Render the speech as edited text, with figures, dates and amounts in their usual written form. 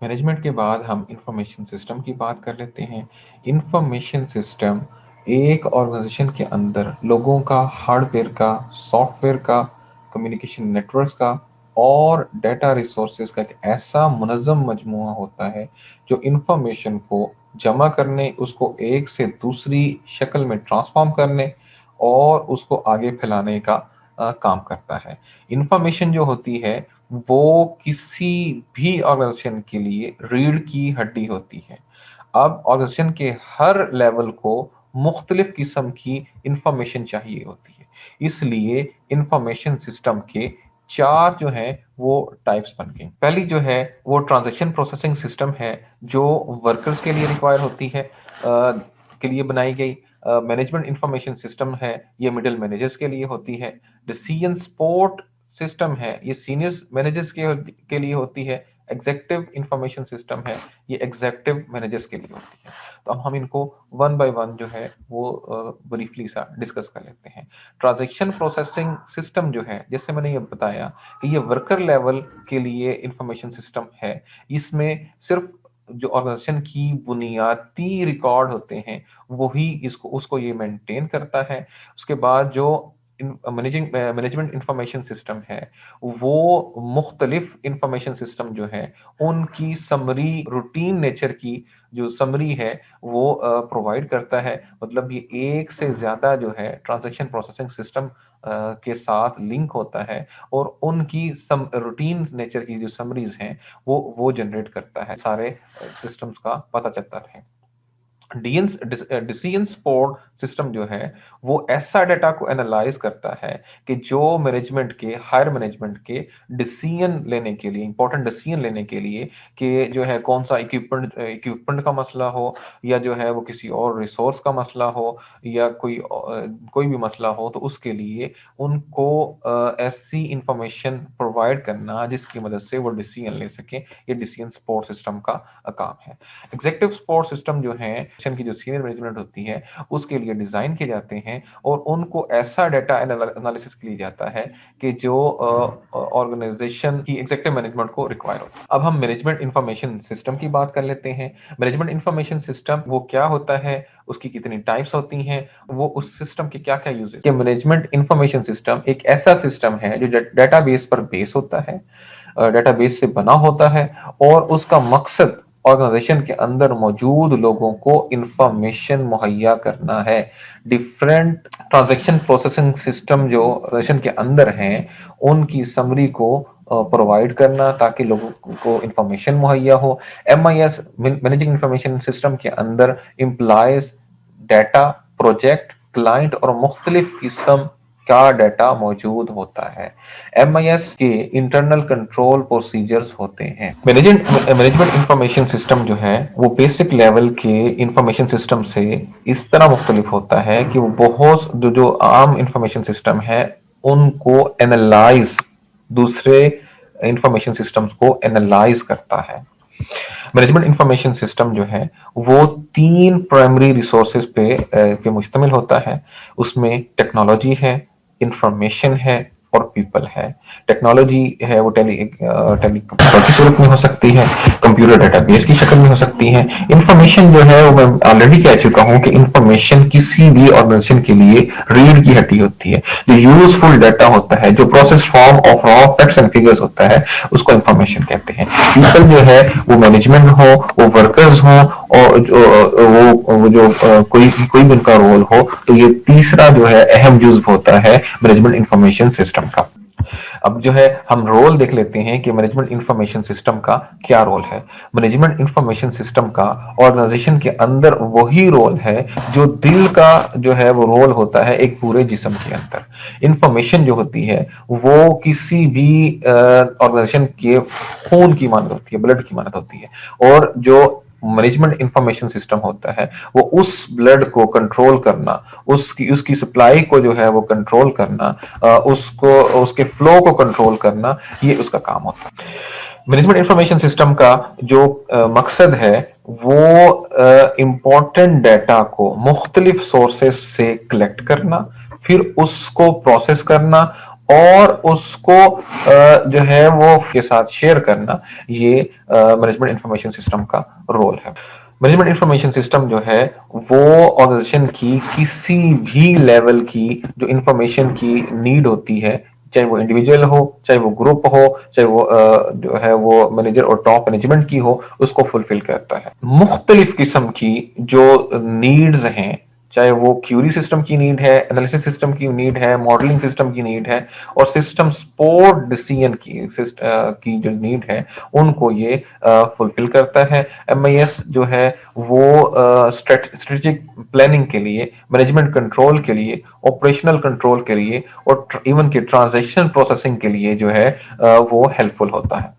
Management के बाद हम इंफॉर्मेशन सिस्टम की बात कर लेते हैं। इंफॉर्मेशन सिस्टम एक ऑर्गेनाइजेशन के अंदर लोगों का, हार्डवेयर का, सॉफ्टवेयर का, कम्युनिकेशन नेटवर्क्स का और डेटा रिसोर्सेज का एक ऐसा मुनज़्ज़म मजमूआ होता है जो इंफॉर्मेशन को जमा करने, उसको एक से दूसरी शक्ल में ट्रांसफॉर्म करने और उसको आगे फैलाने का काम करता है। इंफॉर्मेशन जो होती है वो किसी भी ऑर्गेनाइजेशन के लिए रीढ़ की हड्डी होती है। अब ऑर्गेनाइजेशन के हर लेवल को मुख्तलिफ किस्म की इंफॉर्मेशन चाहिए होती है। इसलिए इंफॉर्मेशन सिस्टम के 4 जो हैं वो टाइप्स बन गई। पहली जो है वो ट्रांज़ैक्शन प्रोसेसिंग सिस्टम है जो वर्कर्स के लिए रिक्वायर होती है, के लिए बनाई गई। मैनेजमेंट इंफॉर्मेशन सिस्टम है, ये मिडल मैनेजर्स के लिए होती है। डिसीजन सपोर्ट सिस्टम है, ये सीनियर मैनेजर्स के लिए होती है। एग्जीक्यूटिव इंफॉर्मेशन सिस्टम है, ये एग्जीक्यूटिव मैनेजर्स के लिए होती है। तो अब हम इनको वन बाय वन जो है वो ब्रीफली सा डिस्कस कर लेते हैं। ट्रांजैक्शन प्रोसेसिंग सिस्टम जो है, जैसे मैंने ये बताया कि ये वर्कर लेवल के लिए इंफॉर्मेशन सिस्टम है। इसमें सिर्फ जो ऑर्गेनाइजेशन की बुनियादी रिकॉर्ड होते हैं वही इसको उसको ये मेंटेन करता है। उसके बाद जो मैनेजमेंट इंफॉर्मेशन सिस्टम है वो मुख्तलिफ इंफॉर्मेशन सिस्टम जो है उनकी समरी, रूटीन नेचर की जो समरी है वो प्रोवाइड करता है। मतलब ये एक से ज्यादा जो है ट्रांजैक्शन प्रोसेसिंग सिस्टम के साथ लिंक होता है और उनकी सम रूटीन नेचर की जो समरीज हैं वो जनरेट करता है, सारे सिस्टम्स का पता चलता है। डिसीजन सपोर्ट सिस्टम जो है वो ऐसा डेटा को एनालाइज करता है कि जो मैनेजमेंट के, हायर मैनेजमेंट के डिसीजन लेने के लिए, इंपॉर्टेंट डिसीजन लेने के लिए कि जो है कौन सा इक्विपमेंट का मसला हो या जो है वो किसी और रिसोर्स का मसला हो या कोई भी मसला हो, तो उसके लिए उनको ऐसी इंफॉर्मेशन प्रोवाइड करना जिसकी मदद से वो डिसीजन ले सके, ये डिसीजन सपोर्ट सिस्टम का काम है। एग्जीक्यूटिव सपोर्ट सिस्टम जो है की जो सीनियर मैनेजमेंट होती है उसके लिए डिजाइन किए जाते हैं और उनको ऐसा डेटा एनालिसिस के लिए जाता है कि जो ऑर्गेनाइजेशन की एग्जीक्यूटिव मैनेजमेंट को रिक्वायर हो। अब हम मैनेजमेंट इंफॉर्मेशन सिस्टम की बात कर लेते हैं। मैनेजमेंट इंफॉर्मेशन सिस्टम वो क्या होता है, उसकी कितनी टाइप्स होती हैं, वो उस सिस्टम के क्या क्या यूज है। मैनेजमेंट इंफॉर्मेशन सिस्टम एक ऐसा सिस्टम है जो डेटाबेस पर बेस होता है, डेटाबेस से बना होता है और उसका मकसद ऑर्गेनाइजेशन के अंदर मौजूद लोगों को इंफॉर्मेशन मुहैया करना है। डिफरेंट ट्रांजैक्शन प्रोसेसिंग सिस्टम जो ऑर्गेनाइजेशन के अंदर हैं उनकी समरी को प्रोवाइड करना ताकि लोगों को इंफॉर्मेशन मुहैया हो। MIS मैनेजिंग इंफॉर्मेशन सिस्टम के अंदर एम्प्लॉयज, डाटा, प्रोजेक्ट, क्लाइंट और मुख्तलिफ किस्म का डाटा मौजूद होता है। MIS के इंटरनल कंट्रोल प्रोसीजर्स होते हैं। मैनेजमेंट इंफॉर्मेशन सिस्टम जो है वो बेसिक लेवल के इंफॉर्मेशन सिस्टम से इस तरह मुख्तलिफ होता है कि वो बहुत जो आम इंफॉर्मेशन सिस्टम है उनको एनालाइज, दूसरे इंफॉर्मेशन सिस्टम्स को एनालाइज करता है। मैनेजमेंट इंफॉर्मेशन सिस्टम जो है वो 3 प्राइमरी रिसोर्सेज पे मुश्तमिल होता है। उसमें टेक्नोलॉजी है, इंफॉर्मेशन है और पीपल है। टेक्नोलॉजी है वो टेली की सूरत में हो सकती है, कंप्यूटर डेटाबेस की शक्ल में हो सकती है। इंफॉर्मेशन जो है वो मैं ऑलरेडी कह चुका हूं कि इंफॉर्मेशन किसी भी ऑर्गेनाइजेशन के लिए रीढ़ की हड्डी होती है। जो यूजफुल डाटा होता है, जो process form of raw facts and figures होता है, उसको इंफॉर्मेशन कहते हैं। पीपल जो है वो मैनेजमेंट हो, वो वर्कर्स हो और वो जो कोई भी उनका रोल हो, तो ये तीसरा जो है अहम जुज्व होता है मैनेजमेंट इंफॉर्मेशन सिस्टम का। अब जो है हम रोल देख लेते हैं कि मैनेजमेंट इंफॉर्मेशन सिस्टम का क्या रोल है। मैनेजमेंट इंफॉर्मेशन सिस्टम का ऑर्गेनाइजेशन के अंदर वही रोल है जो दिल का जो है वो रोल होता है एक पूरे जिस्म के अंदर। इंफॉर्मेशन जो होती है वो किसी भी ऑर्गेनाइजेशन के खून की मानत होती है, ब्लड की मानत होती है और जो मैनेजमेंट इंफॉर्मेशन सिस्टम होता है वो उस ब्लड को कंट्रोल करना, उसकी उसकी सप्लाई को जो है वो कंट्रोल करना, उसको उसके फ्लो को कंट्रोल करना, ये उसका काम होता है। मैनेजमेंट इंफॉर्मेशन सिस्टम का जो मकसद है वो इंपॉर्टेंट डाटा को मुख्तलिफ सोर्सेस से कलेक्ट करना, फिर उसको प्रोसेस करना और उसको जो है वो के साथ शेयर करना, ये मैनेजमेंट इंफॉर्मेशन सिस्टम का रोल है। मैनेजमेंट इंफॉर्मेशन सिस्टम जो है वो ऑर्गेनाइजेशन की किसी भी लेवल की जो इंफॉर्मेशन की नीड होती है, चाहे वो इंडिविजुअल हो, चाहे वो ग्रुप हो, चाहे वो जो है वो मैनेजर और टॉप मैनेजमेंट की हो, उसको फुलफिल करता है। मुख्तलिफ किस्म की जो नीड्स हैं, चाहे वो क्यूरी सिस्टम की नीड है, एनालिसिस सिस्टम की नीड है, मॉडलिंग सिस्टम की नीड है, और सिस्टम सपोर्ट डिसीजन की जो नीड है, उनको ये फुलफिल करता है। एमआईएस जो है वो स्ट्रेटेजिक प्लानिंग के लिए, मैनेजमेंट कंट्रोल के लिए, ऑपरेशनल कंट्रोल के लिए और इवन के ट्रांजैक्शन प्रोसेसिंग के लिए जो है वो हेल्पफुल होता है।